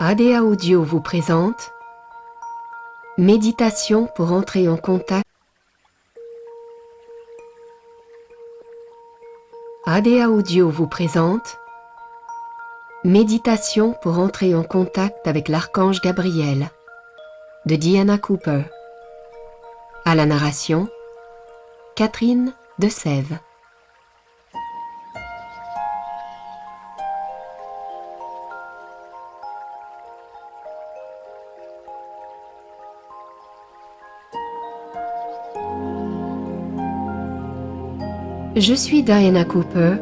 ADA Audio vous présente Méditation pour entrer en contact. ADA Audio vous présente Méditation pour entrer en contact avec l'archange Gabriel de Diana Cooper. À la narration, Catherine de Sève. Je suis Diana Cooper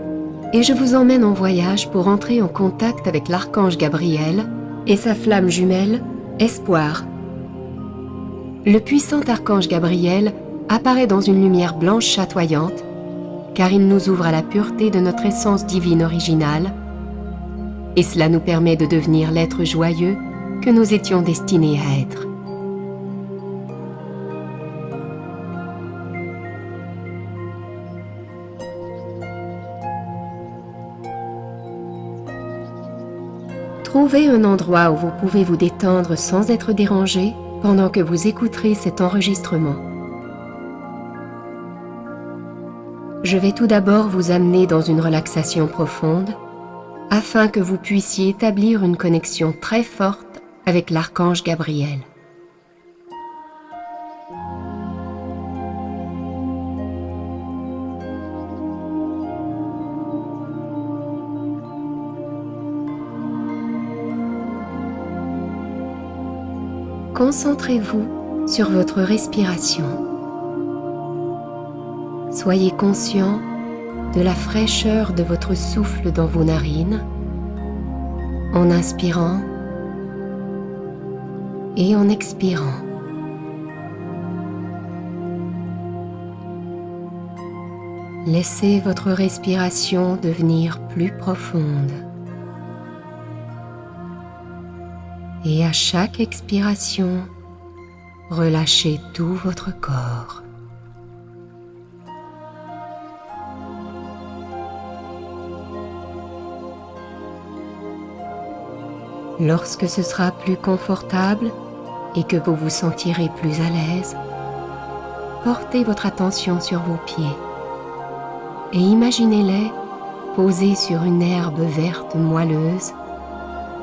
et je vous emmène en voyage pour entrer en contact avec l'archange Gabriel et sa flamme jumelle, Espoir. Le puissant archange Gabriel apparaît dans une lumière blanche chatoyante car il nous ouvre à la pureté de notre essence divine originale et cela nous permet de devenir l'être joyeux que nous étions destinés à être. Trouvez un endroit où vous pouvez vous détendre sans être dérangé pendant que vous écouterez cet enregistrement. Je vais tout d'abord vous amener dans une relaxation profonde afin que vous puissiez établir une connexion très forte avec l'archange Gabriel. Concentrez-vous sur votre respiration. Soyez conscient de la fraîcheur de votre souffle dans vos narines en inspirant et en expirant. Laissez votre respiration devenir plus profonde. Et à chaque expiration, relâchez tout votre corps. Lorsque ce sera plus confortable et que vous vous sentirez plus à l'aise, portez votre attention sur vos pieds et imaginez-les posés sur une herbe verte moelleuse,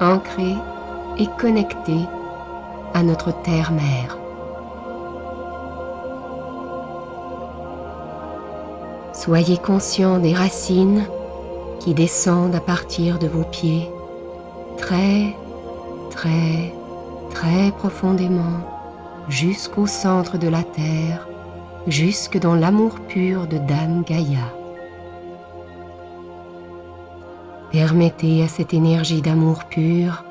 ancrée et connecté à notre terre-mère. Soyez conscient des racines qui descendent à partir de vos pieds, très profondément, jusqu'au centre de la terre, jusque dans l'amour pur de Dame Gaïa. Permettez à cette énergie d'amour pur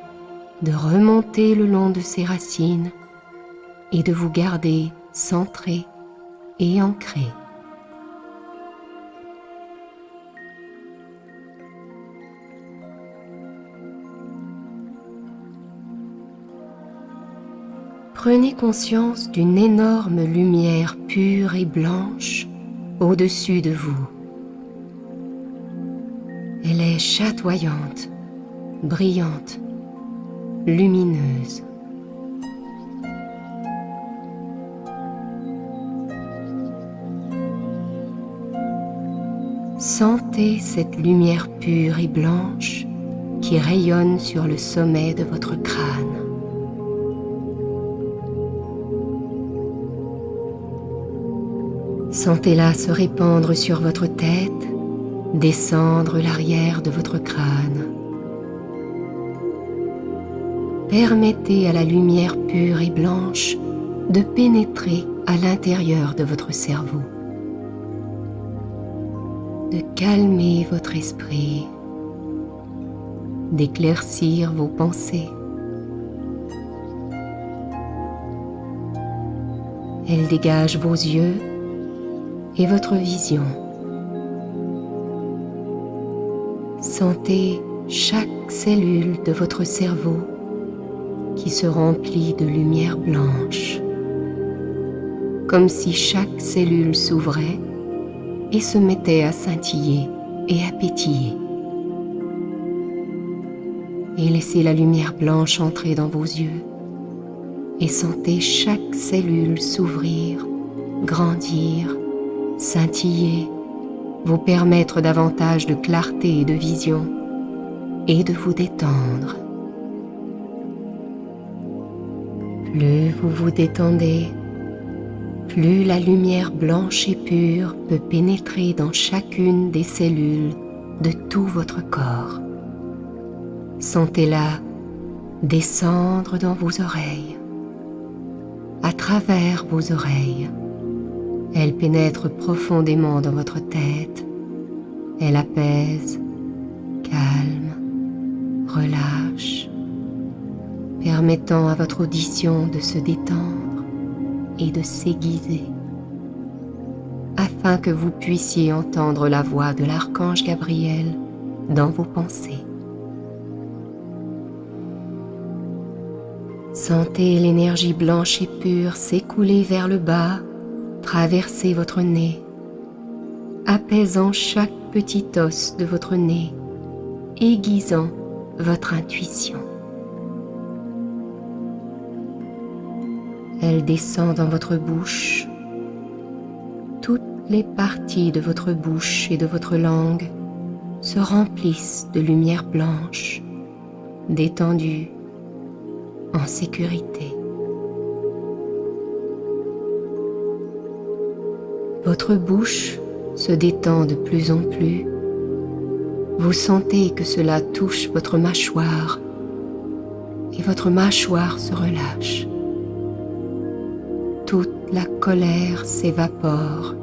de remonter le long de ses racines et de vous garder centré et ancré. Prenez conscience d'une énorme lumière pure et blanche au-dessus de vous. Elle est chatoyante, brillante, lumineuse. Sentez cette lumière pure et blanche qui rayonne sur le sommet de votre crâne. Sentez-la se répandre sur votre tête, descendre l'arrière de votre crâne. Permettez à la lumière pure et blanche de pénétrer à l'intérieur de votre cerveau, de calmer votre esprit, d'éclaircir vos pensées. Elle dégage vos yeux et votre vision. Sentez chaque cellule de votre cerveau qui se remplit de lumière blanche, comme si chaque cellule s'ouvrait et se mettait à scintiller et à pétiller. et laissez la lumière blanche entrer dans vos yeux et sentez chaque cellule s'ouvrir, grandir, scintiller, vous permettre davantage de clarté et de vision et de vous détendre. Plus vous vous détendez, plus la lumière blanche et pure peut pénétrer dans chacune des cellules de tout votre corps. Sentez-la descendre dans vos oreilles, à travers vos oreilles. Elle pénètre profondément dans votre tête. Elle apaise, calme, relâche, permettant à votre audition de se détendre et de s'aiguiser, afin que vous puissiez entendre la voix de l'archange Gabriel dans vos pensées. Sentez l'énergie blanche et pure s'écouler vers le bas, traverser votre nez, apaisant chaque petit os de votre nez, aiguisant votre intuition. Elle descend dans votre bouche. Toutes les parties de votre bouche et de votre langue se remplissent de lumière blanche, détendue, en sécurité. Votre bouche se détend de plus en plus. Vous sentez que cela touche votre mâchoire et votre mâchoire se relâche. Toute la colère s'évapore,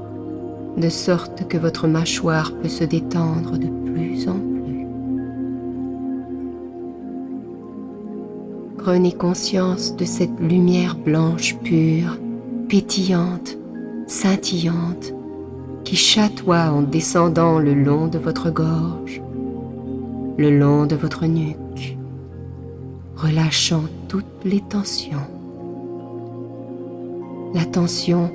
de sorte que votre mâchoire peut se détendre de plus en plus. Prenez conscience de cette lumière blanche pure, pétillante, scintillante, qui chatoie en descendant le long de votre gorge, le long de votre nuque, relâchant toutes les tensions. La tension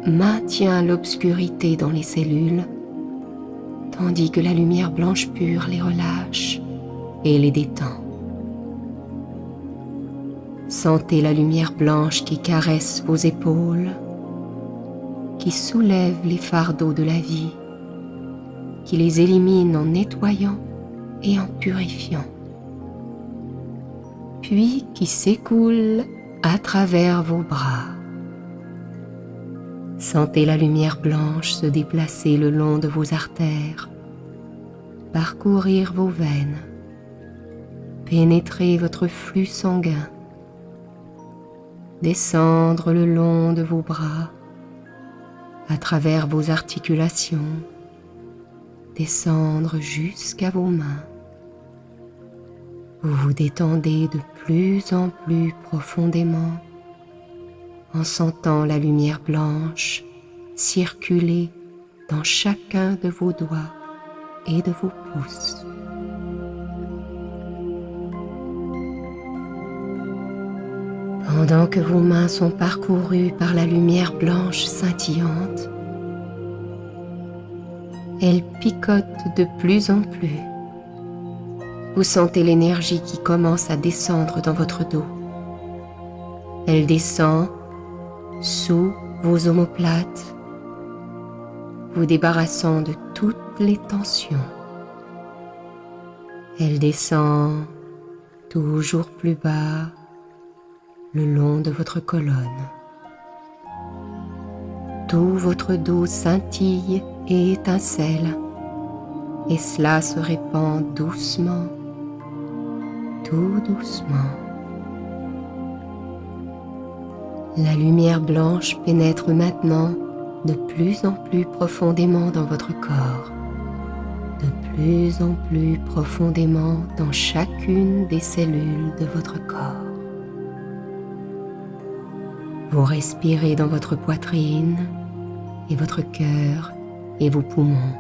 maintient l'obscurité dans les cellules, tandis que la lumière blanche pure les relâche et les détend. Sentez la lumière blanche qui caresse vos épaules, qui soulève les fardeaux de la vie, qui les élimine en nettoyant et en purifiant, puis qui s'écoule à travers vos bras. Sentez la lumière blanche se déplacer le long de vos artères, parcourir vos veines, pénétrer votre flux sanguin, descendre le long de vos bras, à travers vos articulations, descendre jusqu'à vos mains. Vous vous détendez de plus en plus profondément en sentant la lumière blanche circuler dans chacun de vos doigts et de vos pouces. Pendant que vos mains sont parcourues par la lumière blanche scintillante, elles picotent de plus en plus. Vous sentez l'énergie qui commence à descendre dans votre dos. Elle descend sous vos omoplates, vous débarrassant de toutes les tensions. Elle descend toujours plus bas, le long de votre colonne. Tout votre dos scintille et étincelle, et cela se répand doucement, tout doucement. La lumière blanche pénètre maintenant de plus en plus profondément dans votre corps, de plus en plus profondément dans chacune des cellules de votre corps. Vous respirez dans votre poitrine et votre cœur et vos poumons,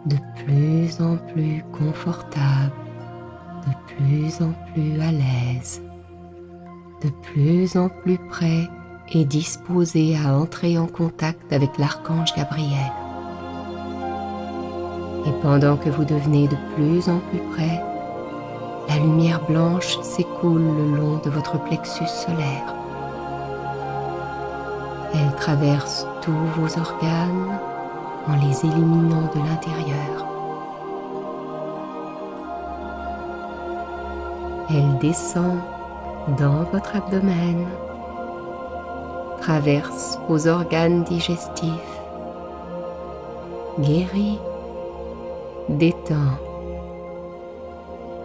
de plus en plus confortable, de plus en plus à l'aise, de plus en plus prêt et disposé à entrer en contact avec l'archange Gabriel. Et pendant que vous devenez de plus en plus prêt, La lumière blanche s'écoule le long de votre plexus solaire. Elle traverse tous vos organes en les éliminant de l'intérieur. Elle descend dans votre abdomen, traverse vos organes digestifs, guérit, détend,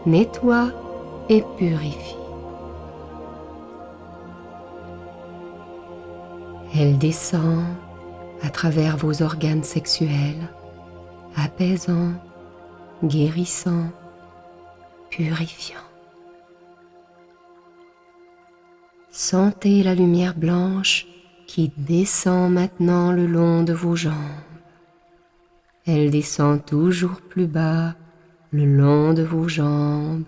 nettoie et purifie. Elle descend à travers vos organes sexuels, apaisant, guérissant, purifiant. Sentez la lumière blanche qui descend maintenant le long de vos jambes. Elle descend toujours plus bas le long de vos jambes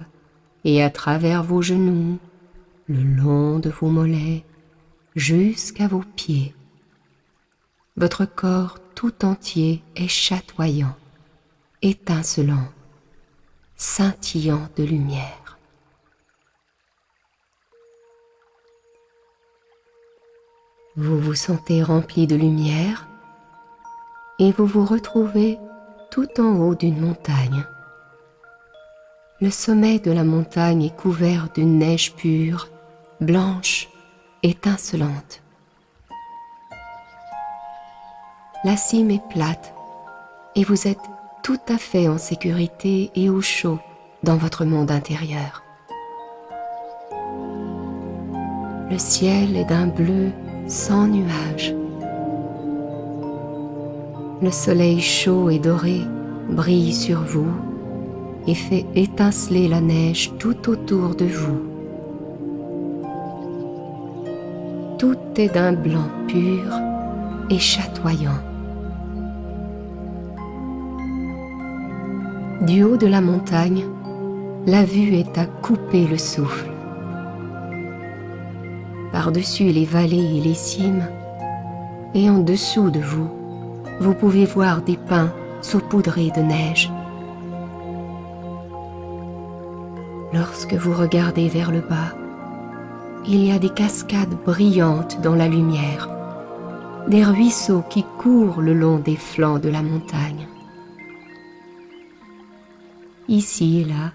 et à travers vos genoux, le long de vos mollets, jusqu'à vos pieds. Votre corps tout entier est chatoyant, étincelant, scintillant de lumière. Vous vous sentez rempli de lumière et vous vous retrouvez tout en haut d'une montagne. Le sommet de la montagne est couvert d'une neige pure, blanche, étincelante. La cime est plate et vous êtes tout à fait en sécurité et au chaud dans votre monde intérieur. Le ciel est d'un bleu sans nuages. Le soleil chaud et doré brille sur vous et fait étinceler la neige tout autour de vous. Tout est d'un blanc pur et chatoyant. Du haut de la montagne, la vue est à couper le souffle. Par-dessus les vallées et les cimes, et en dessous de vous, vous pouvez voir des pins saupoudrés de neige. Lorsque vous regardez vers le bas, il y a des cascades brillantes dans la lumière, des ruisseaux qui courent le long des flancs de la montagne. Ici et là,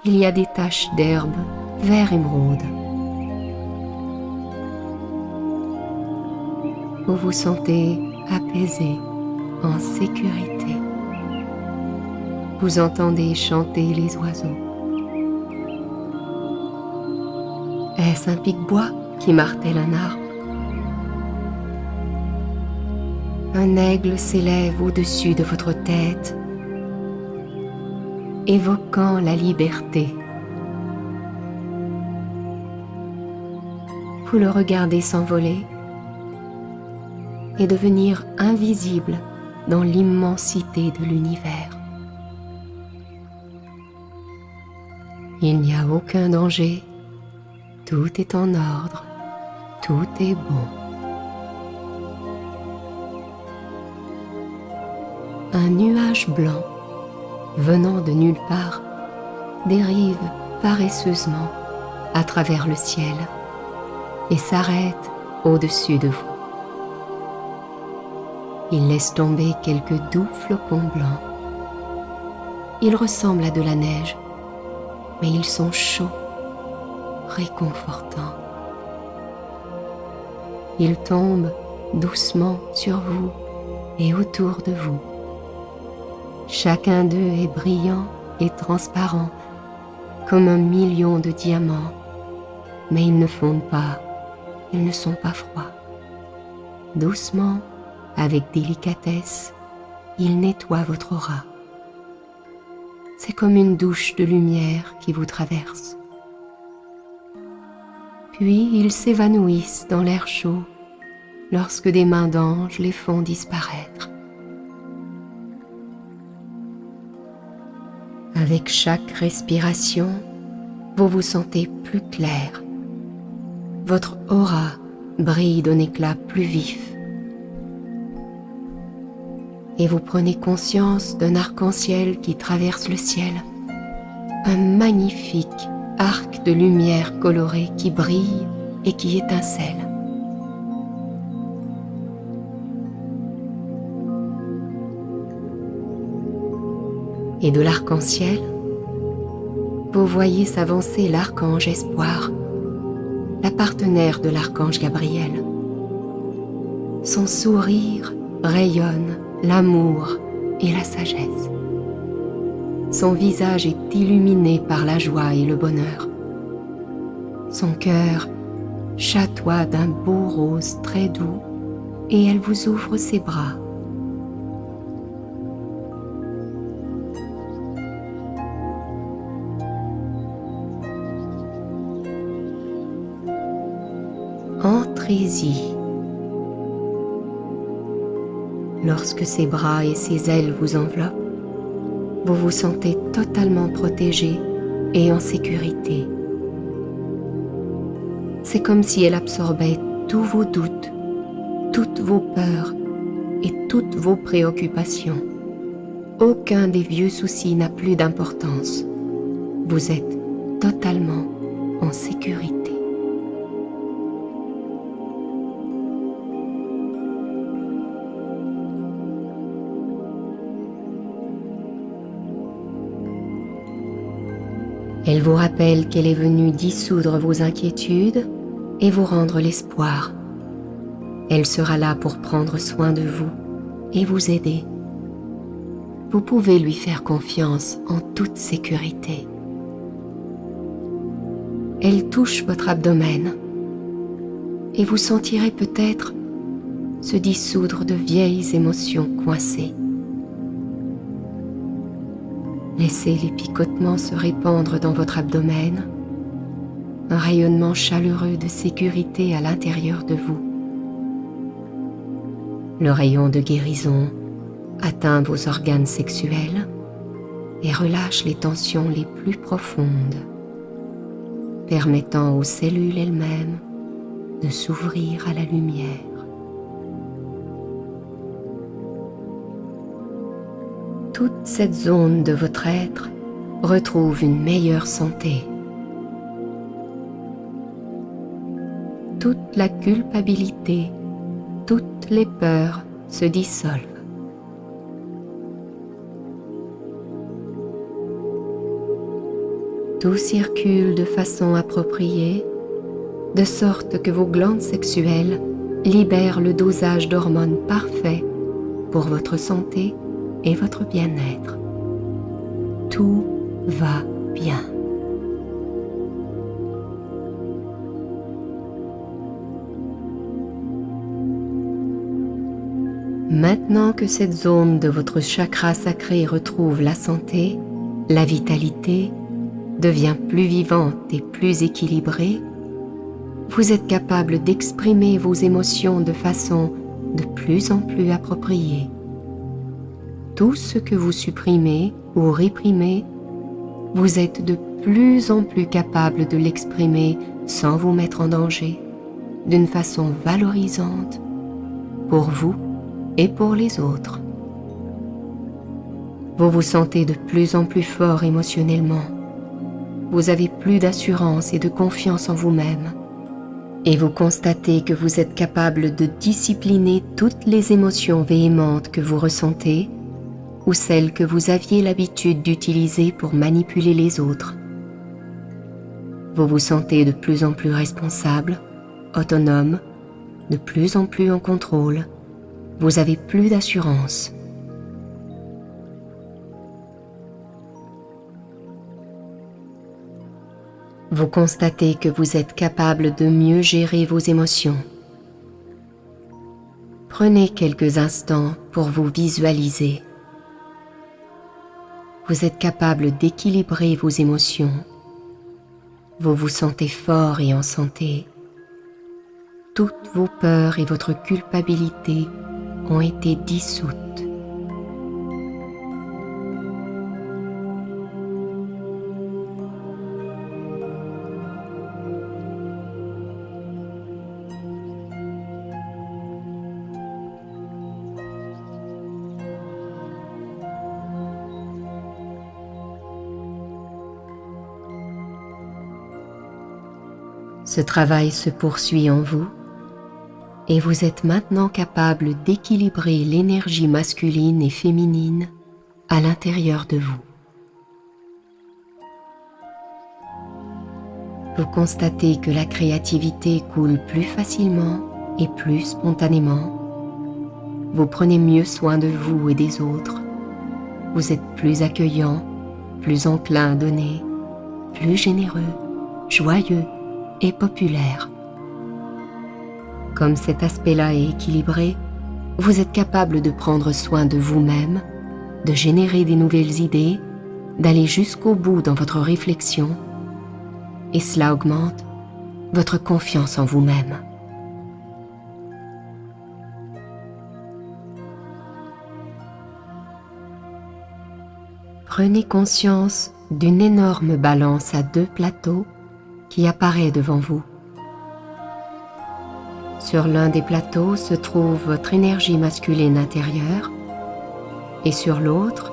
il y a des taches d'herbe vert émeraude. Vous vous sentez apaisé, en sécurité. Vous entendez chanter les oiseaux. Est-ce un pic-bois qui martèle un arbre? Un aigle s'élève au-dessus de votre tête, évoquant la liberté. Vous le regardez s'envoler et devenir invisible dans l'immensité de l'univers. Il n'y a aucun danger, tout est en ordre, tout est bon. Un nuage blanc, venant de nulle part, dérive paresseusement à travers le ciel et s'arrête au-dessus de vous. Il laisse tomber quelques doux flocons blancs. Ils ressemblent à de la neige, mais ils sont chauds, réconfortants. Ils tombent doucement sur vous et autour de vous. Chacun d'eux est brillant et transparent, comme un million de diamants, mais ils ne fondent pas, ils ne sont pas froids. Doucement, avec délicatesse, il nettoie votre aura. C'est comme une douche de lumière qui vous traverse. Puis ils s'évanouissent dans l'air chaud lorsque des mains d'ange les font disparaître. Avec chaque respiration, vous vous sentez plus clair. Votre aura brille d'un éclat plus vif. Et vous prenez conscience d'un arc-en-ciel qui traverse le ciel. un magnifique arc de lumière colorée qui brille et qui étincelle. Et de l'arc-en-ciel, vous voyez s'avancer l'archange Espoir, la partenaire de l'archange Gabriel. Son sourire rayonne l'amour et la sagesse. Son visage est illuminé par la joie et le bonheur. Son cœur chatoie d'un beau rose très doux et elle vous ouvre ses bras. Entrez-y. Lorsque ses bras et ses ailes vous enveloppent, vous vous sentez totalement protégé et en sécurité. C'est comme si elle absorbait tous vos doutes, toutes vos peurs et toutes vos préoccupations. Aucun des vieux soucis n'a plus d'importance. Vous êtes totalement en sécurité. Elle vous rappelle qu'elle est venue dissoudre vos inquiétudes et vous rendre l'espoir. Elle sera là pour prendre soin de vous et vous aider. Vous pouvez lui faire confiance en toute sécurité. Elle touche votre abdomen et vous sentirez peut-être se dissoudre de vieilles émotions coincées. Laissez les picotements se répandre dans votre abdomen, un rayonnement chaleureux de sécurité à l'intérieur de vous. Le rayon de guérison atteint vos organes sexuels et relâche les tensions les plus profondes, permettant aux cellules elles-mêmes de s'ouvrir à la lumière. Toute cette zone de votre être retrouve une meilleure santé. Toute la culpabilité, toutes les peurs se dissolvent. Tout circule de façon appropriée, de sorte que vos glandes sexuelles libèrent le dosage d'hormones parfait pour votre santé et votre bien-être. Tout va bien. Maintenant que cette zone de votre chakra sacré retrouve la santé, la vitalité, devient plus vivante et plus équilibrée, vous êtes capable d'exprimer vos émotions de façon de plus en plus appropriée. Tout ce que vous supprimez ou réprimez, vous êtes de plus en plus capable de l'exprimer sans vous mettre en danger, d'une façon valorisante pour vous et pour les autres. Vous vous sentez de plus en plus fort émotionnellement. Vous avez plus d'assurance et de confiance en vous-même. Et vous constatez que vous êtes capable de discipliner toutes les émotions véhémentes que vous ressentez ou celles que vous aviez l'habitude d'utiliser pour manipuler les autres. Vous vous sentez de plus en plus responsable, autonome, de plus en plus en contrôle. Vous avez plus d'assurance. Vous constatez que vous êtes capable de mieux gérer vos émotions. Prenez quelques instants pour vous visualiser. Vous êtes capable d'équilibrer vos émotions. Vous vous sentez fort et en santé. Toutes vos peurs et votre culpabilité ont été dissoutes. Ce travail se poursuit en vous et vous êtes maintenant capable d'équilibrer l'énergie masculine et féminine à l'intérieur de vous. Vous constatez que la créativité coule plus facilement et plus spontanément. Vous prenez mieux soin de vous et des autres. Vous êtes plus accueillant, plus enclin à donner, plus généreux, joyeux et populaire. Comme cet aspect-là est équilibré, vous êtes capable de prendre soin de vous-même, de générer des nouvelles idées, d'aller jusqu'au bout dans votre réflexion, et cela augmente votre confiance en vous-même. Prenez conscience d'une énorme balance à 2 plateaux qui apparaît devant vous. Sur l'un des plateaux se trouve votre énergie masculine intérieure et sur l'autre,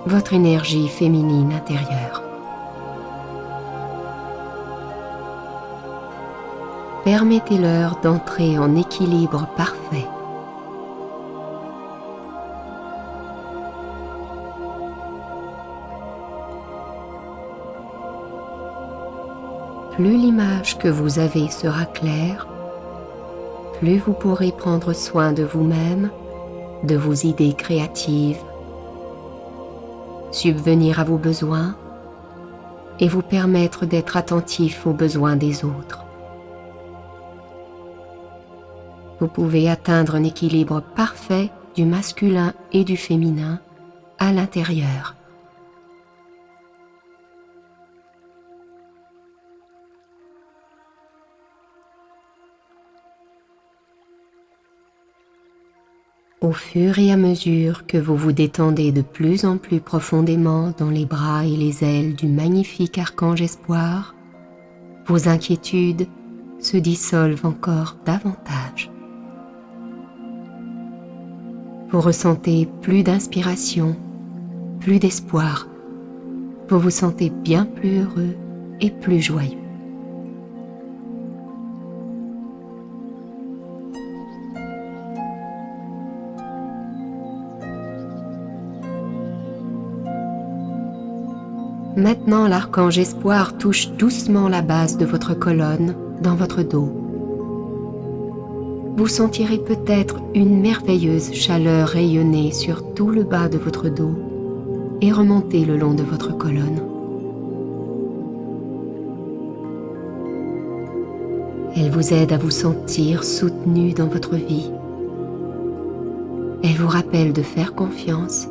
votre énergie féminine intérieure. Permettez-leur d'entrer en équilibre parfait. Plus l'image que vous avez sera claire, plus vous pourrez prendre soin de vous-même, de vos idées créatives, subvenir à vos besoins et vous permettre d'être attentif aux besoins des autres. Vous pouvez atteindre un équilibre parfait du masculin et du féminin à l'intérieur. Au fur et à mesure que vous vous détendez de plus en plus profondément dans les bras et les ailes du magnifique archange espoir, vos inquiétudes se dissolvent encore davantage. Vous ressentez plus d'inspiration, plus d'espoir. Vous vous sentez bien plus heureux et plus joyeux. Maintenant, l'archange espoir touche doucement la base de votre colonne dans votre dos. Vous sentirez peut-être une merveilleuse chaleur rayonner sur tout le bas de votre dos et remonter le long de votre colonne. Elle vous aide à vous sentir soutenu dans votre vie. Elle vous rappelle de faire confiance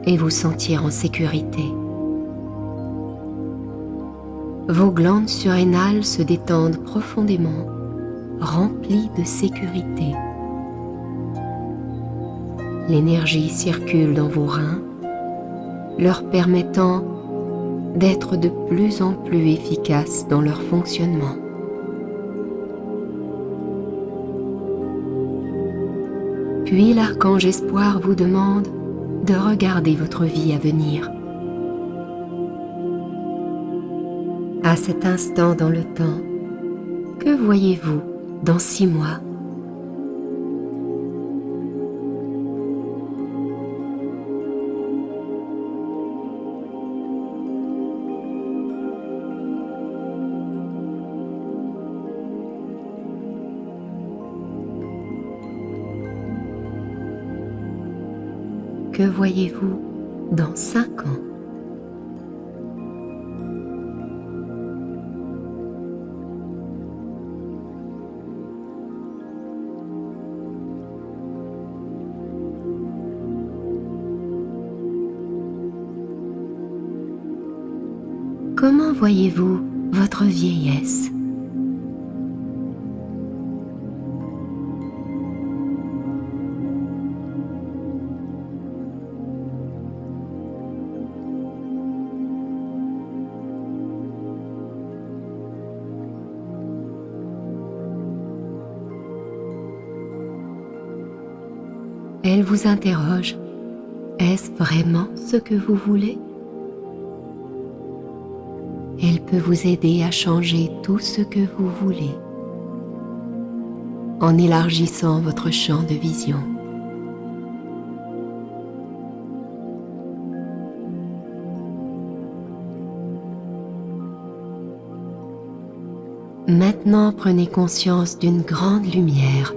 et vous sentir en sécurité. Vos glandes surrénales se détendent profondément, remplies de sécurité. L'énergie circule dans vos reins, leur permettant d'être de plus en plus efficaces dans leur fonctionnement. Puis l'archange espoir vous demande de regarder votre vie à venir. À cet instant dans le temps, que voyez-vous dans 6 mois? Que voyez-vous dans 5 ans? Comment voyez-vous votre vieillesse? Elle vous interroge. Est-ce vraiment ce que vous voulez? Elle peut vous aider à changer tout ce que vous voulez en élargissant votre champ de vision. Maintenant, prenez conscience d'une grande lumière,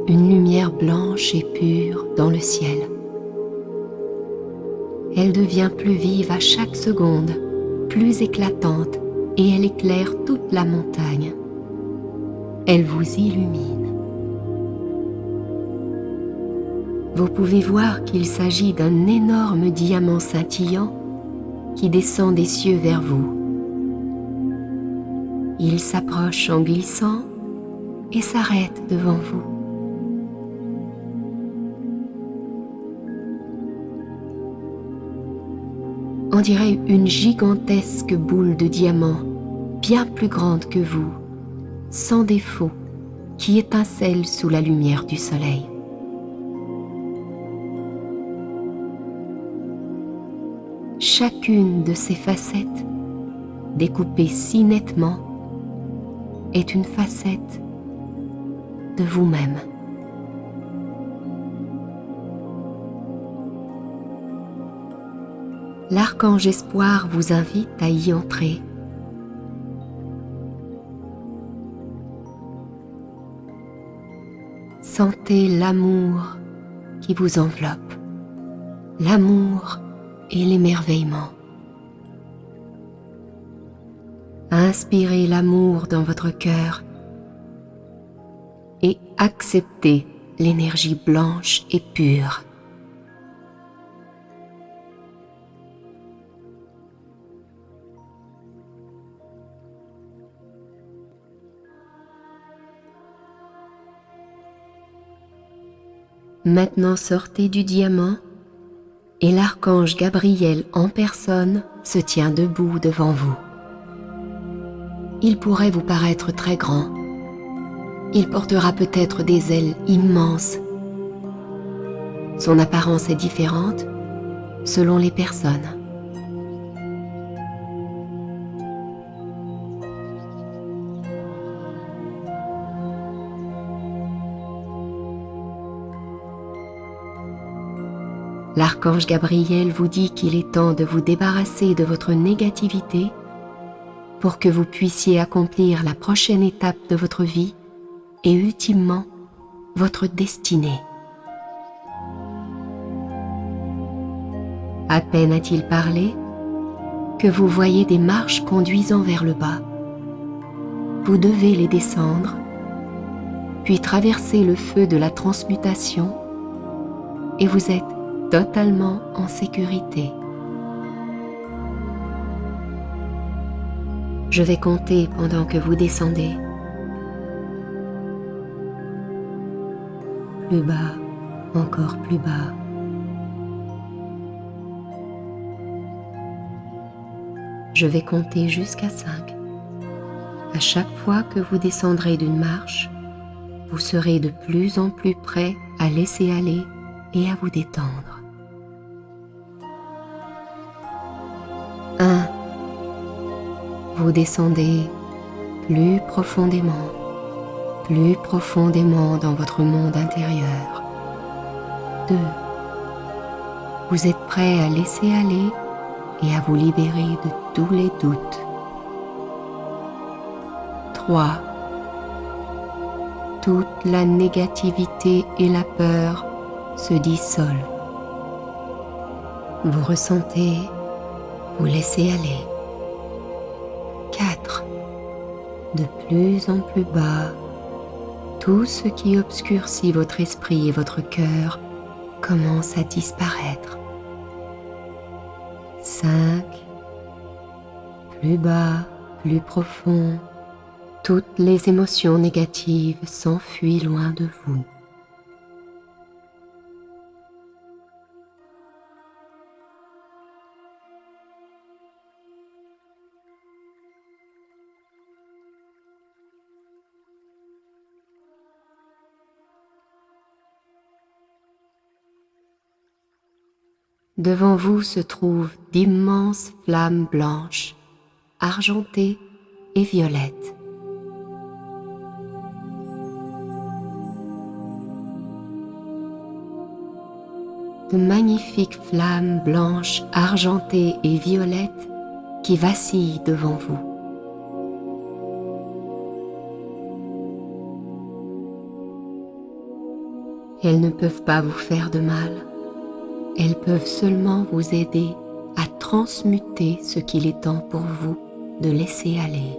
une lumière blanche et pure dans le ciel. Elle devient plus vive à chaque seconde, plus éclatante, et elle éclaire toute la montagne. Elle vous illumine. Vous pouvez voir qu'il s'agit d'un énorme diamant scintillant qui descend des cieux vers vous. Il s'approche en glissant et s'arrête devant vous. On dirait une gigantesque boule de diamant, bien plus grande que vous, sans défaut, qui étincelle sous la lumière du soleil. Chacune de ces facettes, découpée si nettement, est une facette de vous-même. L'archange Espoir vous invite à y entrer. Sentez l'amour qui vous enveloppe, l'amour et l'émerveillement. Inspirez l'amour dans votre cœur et acceptez l'énergie blanche et pure. Maintenant sortez du diamant et l'archange Gabriel en personne se tient debout devant vous. Il pourrait vous paraître très grand. Il portera peut-être des ailes immenses. Son apparence est différente selon les personnes. L'archange Gabriel vous dit qu'il est temps de vous débarrasser de votre négativité pour que vous puissiez accomplir la prochaine étape de votre vie et ultimement votre destinée. À peine a-t-il parlé que vous voyez des marches conduisant vers le bas. Vous devez les descendre, puis traverser le feu de la transmutation et vous êtes totalement en sécurité. Je vais compter pendant que vous descendez. Plus bas, encore plus bas. Je vais compter jusqu'à 5. À chaque fois que vous descendrez d'une marche, vous serez de plus en plus prêt à laisser aller et à vous détendre. 1. Vous descendez plus profondément dans votre monde intérieur. 2. Vous êtes prêt à laisser aller et à vous libérer de tous les doutes. 3. Toute la négativité et la peur se dissolvent. Vous ressentez, vous laissez aller. 4. De plus en plus bas, tout ce qui obscurcit votre esprit et votre cœur commence à disparaître. 5. Plus bas, plus profond, toutes les émotions négatives s'enfuient loin de vous. Devant vous se trouvent d'immenses flammes blanches, argentée et violette. De magnifiques flammes blanches, argentées et violettes qui vacillent devant vous. Elles ne peuvent pas vous faire de mal, elles peuvent seulement vous aider à transmuter ce qu'il est temps pour vous de laisser aller.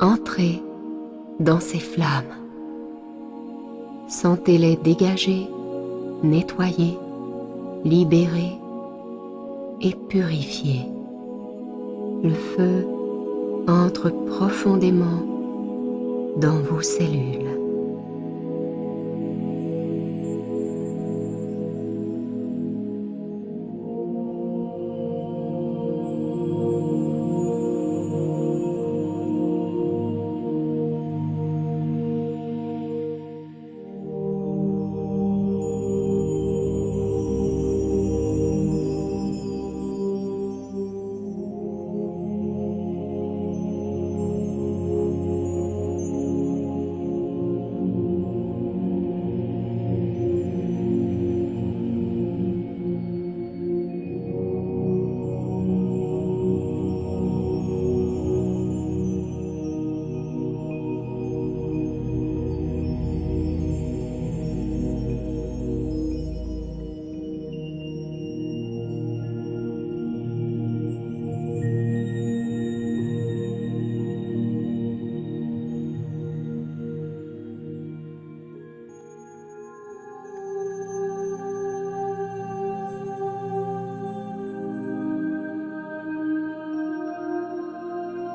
Entrez dans ces flammes. Sentez-les dégager, nettoyer, libérer et purifier. Le feu entre profondément dans vos cellules.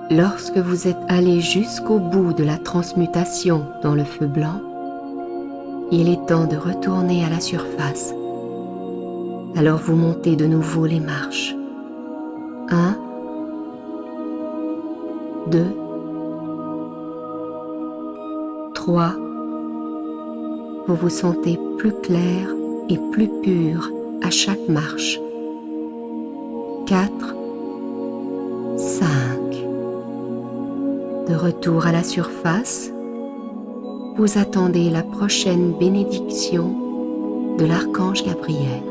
Lorsque vous êtes allé jusqu'au bout de la transmutation dans le feu blanc, il est temps de retourner à la surface. Alors vous montez de nouveau les marches. 1, 2, 3. Vous vous sentez plus clair et plus pur à chaque marche. 4, 5. De retour à la surface, vous attendez la prochaine bénédiction de l'archange Gabriel.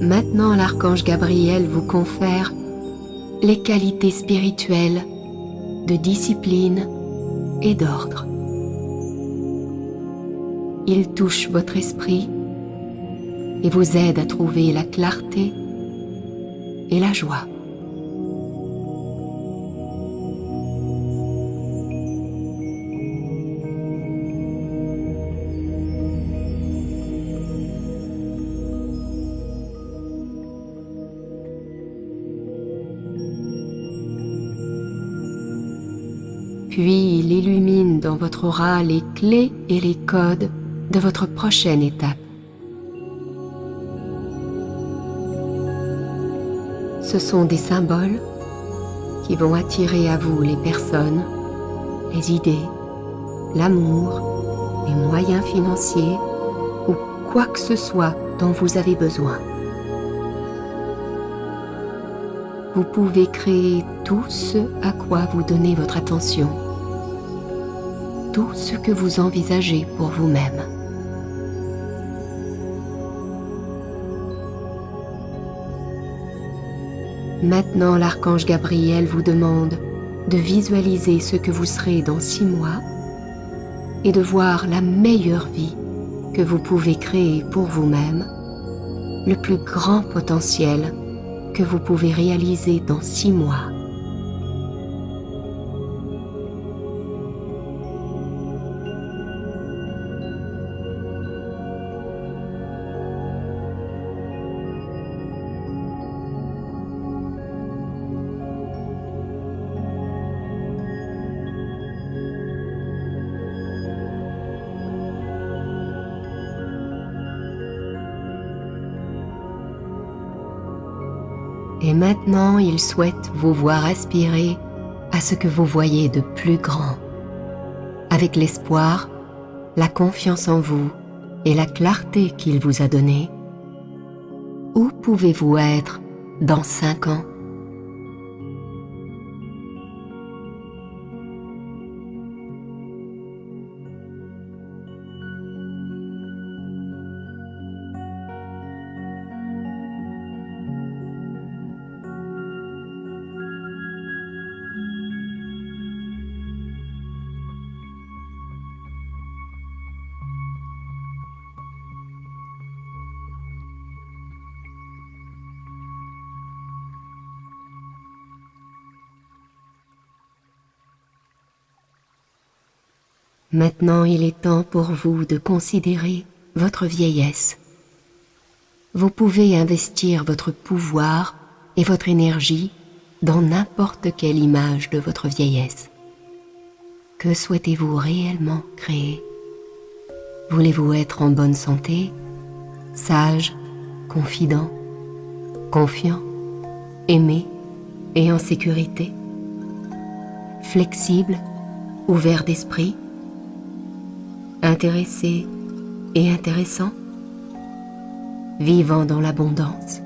Maintenant, l'archange Gabriel vous confère les qualités spirituelles de discipline et d'ordre. Il touche votre esprit et vous aide à trouver la clarté et la joie. Puis il illumine dans votre aura les clés et les codes de votre prochaine étape. Ce sont des symboles qui vont attirer à vous les personnes, les idées, l'amour, les moyens financiers ou quoi que ce soit dont vous avez besoin. Vous pouvez créer tout ce à quoi vous donnez votre attention, tout ce que vous envisagez pour vous-même. Maintenant, l'archange Gabriel vous demande de visualiser ce que vous serez dans 6 mois et de voir la meilleure vie que vous pouvez créer pour vous-même, le plus grand potentiel que vous pouvez réaliser dans 6 mois. Et maintenant, il souhaite vous voir aspirer à ce que vous voyez de plus grand, avec l'espoir, la confiance en vous et la clarté qu'il vous a donnée. Où pouvez-vous être dans 5 ans? Maintenant, il est temps pour vous de considérer votre vieillesse. Vous pouvez investir votre pouvoir et votre énergie dans n'importe quelle image de votre vieillesse. Que souhaitez-vous réellement créer? Voulez-vous être en bonne santé, sage, confident, confiant, aimé et en sécurité? Flexible, ouvert d'esprit, intéressé et intéressant, vivant dans l'abondance?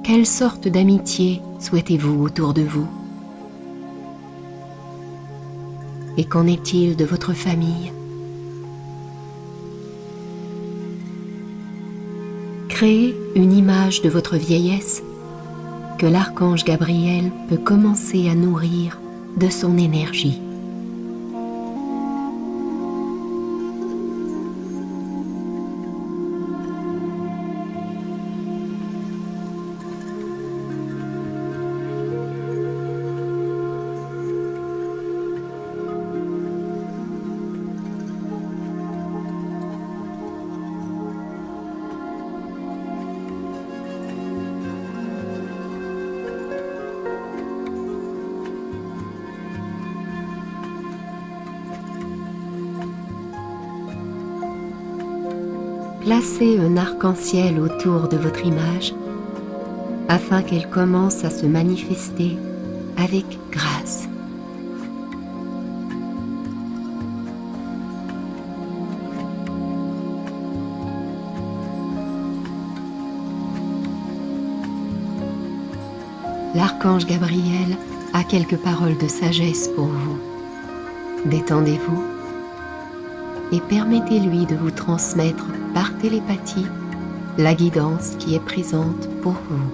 Quelle sorte d'amitié souhaitez-vous autour de vous? Et qu'en est-il de votre famille? Créez une image de votre vieillesse que l'archange Gabriel peut commencer à nourrir de son énergie. Placez un arc-en-ciel autour de votre image afin qu'elle commence à se manifester avec grâce. L'archange Gabriel a quelques paroles de sagesse pour vous. Détendez-vous et permettez-lui de vous transmettre par télépathie la guidance qui est présente pour vous.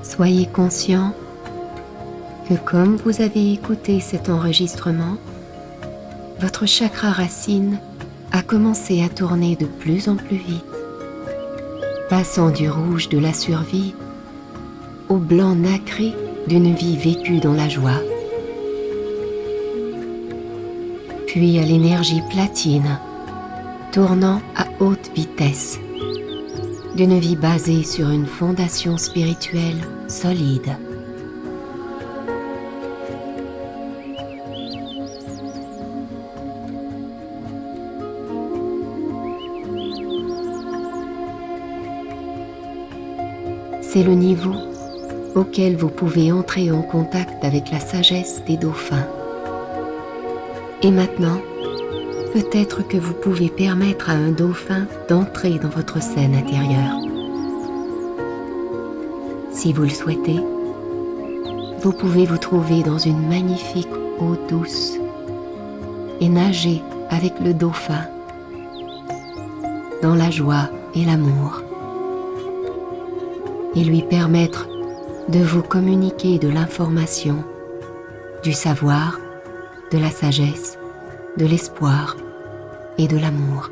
Soyez conscient que comme vous avez écouté cet enregistrement, votre chakra racine a commencé à tourner de plus en plus vite, passant du rouge de la survie au blanc nacré d'une vie vécue dans la joie, puis à l'énergie platine, tournant à haute vitesse, d'une vie basée sur une fondation spirituelle solide. C'est le niveau auquel vous pouvez entrer en contact avec la sagesse des dauphins. Et maintenant, peut-être que vous pouvez permettre à un dauphin d'entrer dans votre scène intérieure. Si vous le souhaitez, vous pouvez vous trouver dans une magnifique eau douce et nager avec le dauphin dans la joie et l'amour et lui permettre de vous communiquer de l'information, du savoir, de la sagesse, de l'espoir et de l'amour.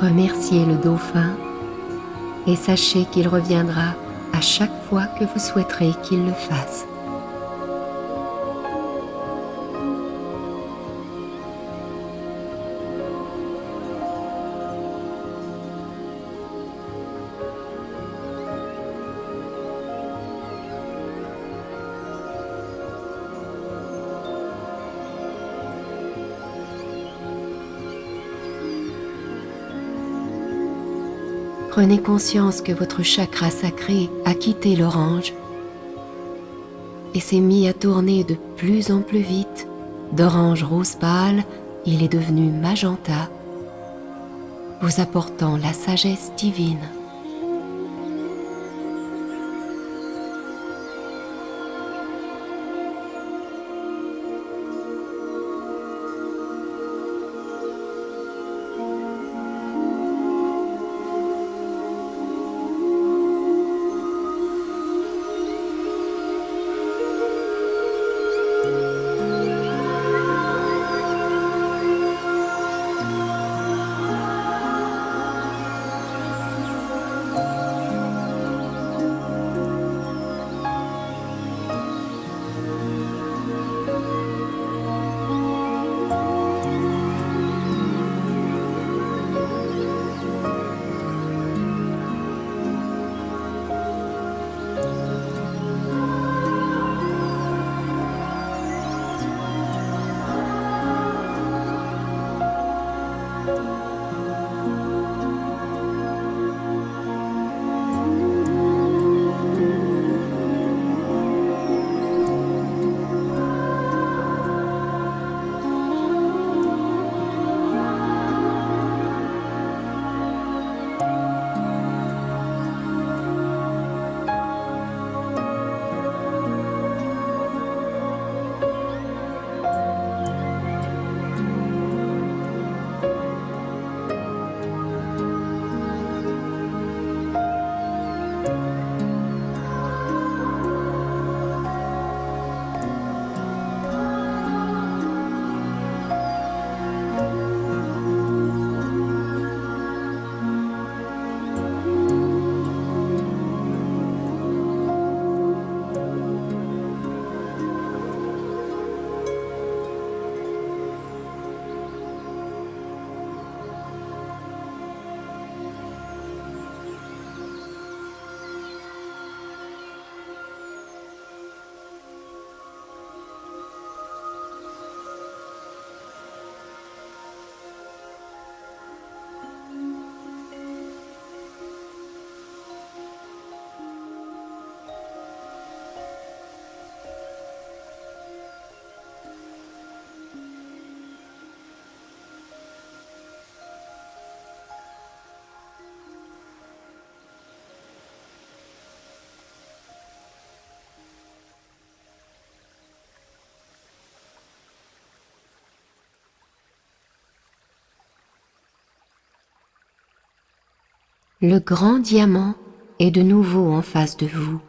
Remerciez le dauphin et sachez qu'il reviendra à chaque fois que vous souhaiterez qu'il le fasse. Prenez conscience que votre chakra sacré a quitté l'orange et s'est mis à tourner de plus en plus vite. D'orange rose pâle, il est devenu magenta, vous apportant la sagesse divine. Le grand diamant est de nouveau en face de vous.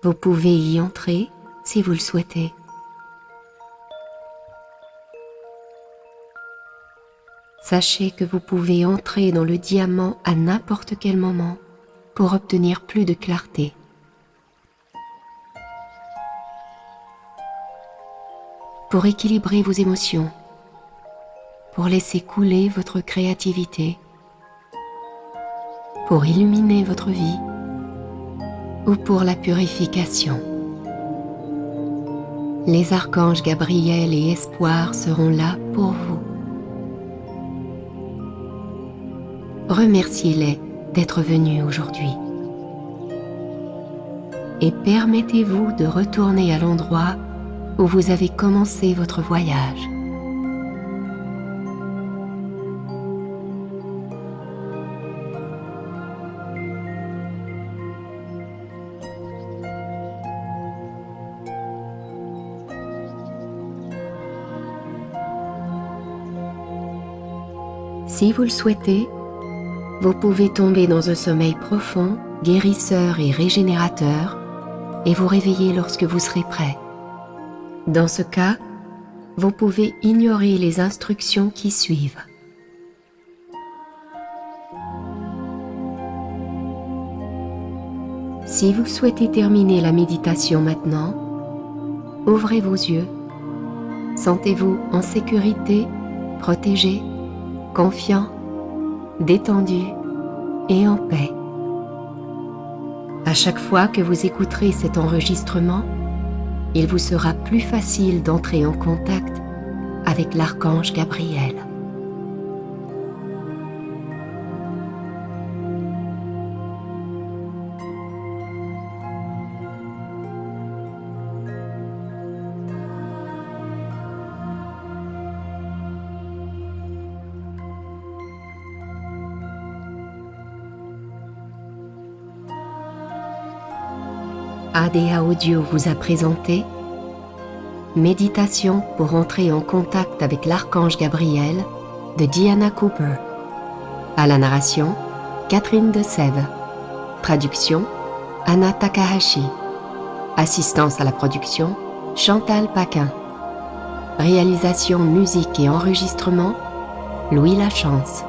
Vous pouvez y entrer si vous le souhaitez. Sachez que vous pouvez entrer dans le diamant à n'importe quel moment pour obtenir plus de clarté. Pour équilibrer vos émotions, pour laisser couler votre créativité, pour illuminer votre vie ou pour la purification. Les archanges Gabriel et Espoir seront là pour vous. Remerciez-les d'être venus aujourd'hui. Et permettez-vous de retourner à l'endroit où vous avez commencé votre voyage. Si vous le souhaitez, vous pouvez tomber dans un sommeil profond, guérisseur et régénérateur et vous réveiller lorsque vous serez prêt. Dans ce cas, vous pouvez ignorer les instructions qui suivent. Si vous souhaitez terminer la méditation maintenant, ouvrez vos yeux. Sentez-vous en sécurité, protégé, confiant, détendu et en paix. À chaque fois que vous écouterez cet enregistrement, il vous sera plus facile d'entrer en contact avec l'archange Gabriel. ADA Audio vous a présenté Méditation pour entrer en contact avec l'archange Gabriel de Diana Cooper. À la narration, Catherine de Sève. Traduction, Anna Takahashi. Assistance à la production, Chantal Paquin. Réalisation, musique et enregistrement, Louis Lachance.